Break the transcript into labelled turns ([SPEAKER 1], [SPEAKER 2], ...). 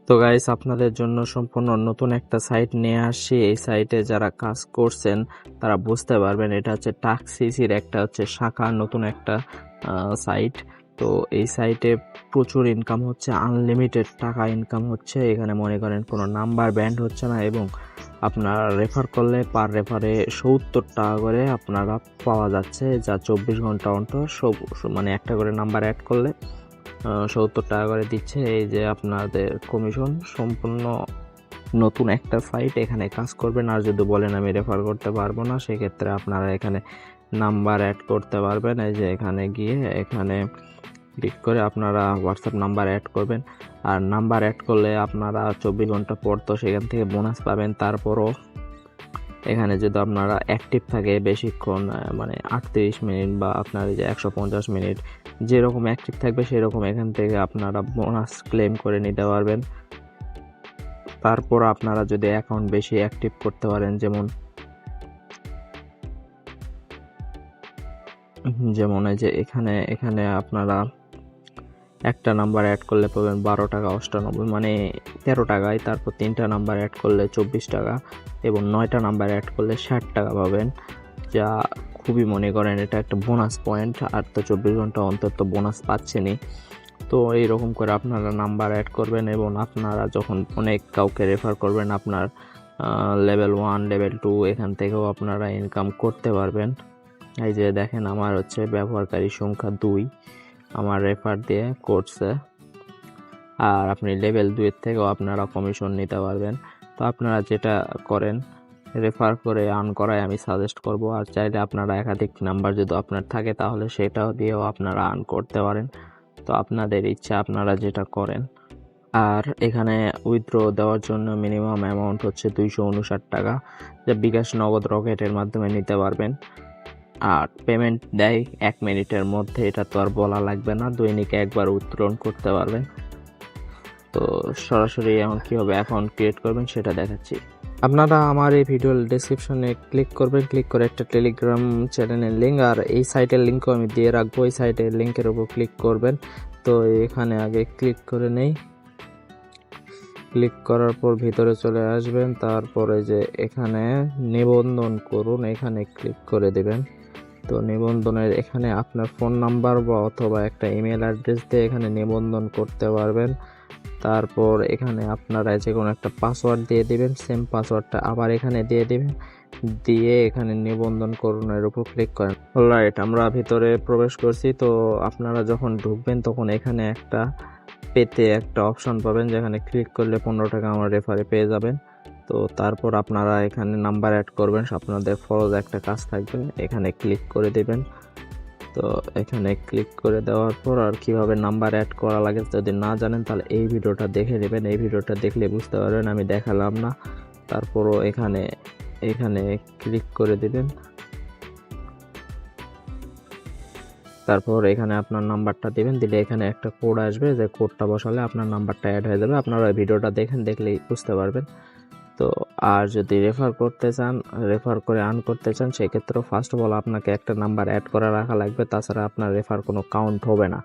[SPEAKER 1] তো গাইস, আপনাদের জন্য সম্পূর্ণ নতুন একটা সাইট নিয়ে আসছি। এই সাইটে যারা কাজ করছেন তারা বুঝতে পারবেন, এটা হচ্ছে টাক্সিসির একটা হচ্ছে শাখা, নতুন একটা সাইট। তো এই সাইটে প্রচুর ইনকাম হচ্ছে, আনলিমিটেড টাকা ইনকাম হচ্ছে। এখানে মনে করেন কোনো নাম্বার ব্যান্ড হচ্ছে না, এবং আপনারা রেফার করলে পার রেফারে 70 টাকা করে আপনারা পাওয়া যাচ্ছে, যা 24 ঘন্টা অন্তর মানে একটা করে নাম্বার অ্যাড করলে 70 টাকা করে দিচ্ছে। এই যে আপনাদের কমিশন। সম্পূর্ণ নতুন একটা সাইট, এখানে কাজ করবেন। আর যদি বলেন আমি রেফার করতে পারবো না, সেক্ষেত্রে আপনারা এখানে নাম্বার অ্যাড করতে পারবেন। এই যে এখানে গিয়ে এখানে ক্লিক করে আপনারা হোয়াটসঅ্যাপ নাম্বার অ্যাড করবেন। আর নাম্বার অ্যাড করলে আপনারা 24 ঘন্টা পর তো সেখান থেকে বোনাস পাবেন। তারপরও এখানে যদি আপনারা অ্যাক্টিভ থাকে বেশিক্ষণ, মানে 38 মিনিট বা আপনার যে 150 মিনিট, যেরকম অ্যাক্টিভ থাকবে সেরকম এখান থেকে আপনারা বোনাস ক্লেম করে নিতে পারবেন। তারপর আপনারা যদি অ্যাকাউন্ট বেশি অ্যাক্টিভ করতে পারেন, যেমন এই যে এখানে এখানে আপনারা একটা নাম্বার অ্যাড করলে পাবেন 12 টাকা 98, মানে 13 টাকায়। তারপর 3টা নাম্বার অ্যাড করলে 24 টাকা, এবং 9টা নাম্বার অ্যাড করলে 60 টাকা পাবেন, যা খুবই মনে করেন এটা একটা বোনাস পয়েন্ট। আর তো 24 ঘন্টা অন্তর তো বোনাস পাচ্ছেনই। তো এইরকম করে আপনারা নাম্বার অ্যাড করবেন, এবং আপনারা যখন অনেক কাউকে রেফার করবেন, আপনার লেভেল 1 লেভেল 2 এখান থেকেও আপনারা ইনকাম করতে পারবেন। এই যে দেখেন, আমার হচ্ছে ব্যবহারকারী সংখ্যা 2 আমার রেফার দিয়ে করছে। আর আপনি লেভেল 2 এর থেকেও আপনারা কমিশন নিতে পারবেন। তো আপনারা যেটা করেন, রেফার করে আর্ন করাই আমি সাজেস্ট করব। আর চাইলে আপনারা একাধিক নাম্বার যদি আপনার থাকে তাহলে সেটাও দিয়েও আপনারা আর্ন করতে পারেন। তো আপনাদের ইচ্ছা, আপনারা যেটা করেন। আর এখানে উইথড্র দেওয়ার জন্য মিনিমাম অ্যামাউন্ট হচ্ছে 259 টাকা, যা বিকাশ, নগদ, রকেটের মাধ্যমে নিতে পারবেন। আর পেমেন্ট দেয় 1 মিনিটের মধ্যে, এটা তো আর বলা লাগবে না, দৈনিক একবার উত্তোলন করতে পারবেন। তো সরাসরি এখন কীভাবে অ্যাকাউন্ট ক্রিয়েট করবেন সেটা দেখাচ্ছি। আপনারা আমার এই ভিডিওর ডেসক্রিপশনে ক্লিক করবেন, ক্লিক করে একটা টেলিগ্রাম চ্যানেলের লিঙ্ক, আর এই সাইটের লিঙ্কও আমি দিয়ে রাখবো। এই সাইটের লিঙ্কের উপর ক্লিক করবেন। তো এখানে আগে ক্লিক করে নেই, ক্লিক করার পর ভিতরে চলে আসবেন। তারপরে যে এখানে নিবন্ধন করুন, এখানে ক্লিক করে দেবেন। তো নিবন্ধনের এখানে আপনার ফোন নাম্বার বা অথবা একটা ইমেল অ্যাড্রেস দিয়ে এখানে নিবন্ধন করতে পারবেন। তারপর এখানে আপনারা যে কোনো একটা পাসওয়ার্ড দিয়ে দিবেন, সেম পাসওয়ার্ডটা আবার এখানে দিয়ে দিবেন, দিয়ে এখানে নিবন্ধন করুন এর উপর ক্লিক করেন। অলরাইট, আমরা ভিতরে প্রবেশ করছি। তো আপনারা যখন ঢুকবেন তখন এখানে একটা পেতে একটা অপশন পাবেন, যেখানে ক্লিক করলে 15 টাকা আমার রেফারে পেয়ে যাবেন। তো তারপর আপনারা এখানে নাম্বার অ্যাড করবেন, আপনাদের ফরজ একটা কাজ থাকবে, এখানে ক্লিক করে দেবেন। তো এখানে ক্লিক করে দেওয়ার পর আর কিভাবে নাম্বার অ্যাড করা লাগে যদি না জানেন তাহলে এই ভিডিওটা দেখে নেবেন। এই ভিডিওটা দেখলে বুঝতে পারবেন, আমি দেখালাম না। তারপরও এখানে এখানে ক্লিক করে দিবেন। তারপর এখানে আপনার নাম্বারটা দিবেন, দিলে এখানে একটা কোড আসবে, যে কোডটা বসালে আপনার নাম্বারটা অ্যাড হয়ে যাবে। আপনারা ভিডিওটা দেখলেই বুঝতে পারবেন। তো আর যদি রেফার করতে চান, রেফার করে আর্ন করতে চান, সেক্ষেত্রেও ফার্স্ট অফ অল আপনাকে একটা নাম্বার অ্যাড করা রাখা লাগবে, তাছাড়া আপনার রেফার কোনো কাউন্ট হবে না।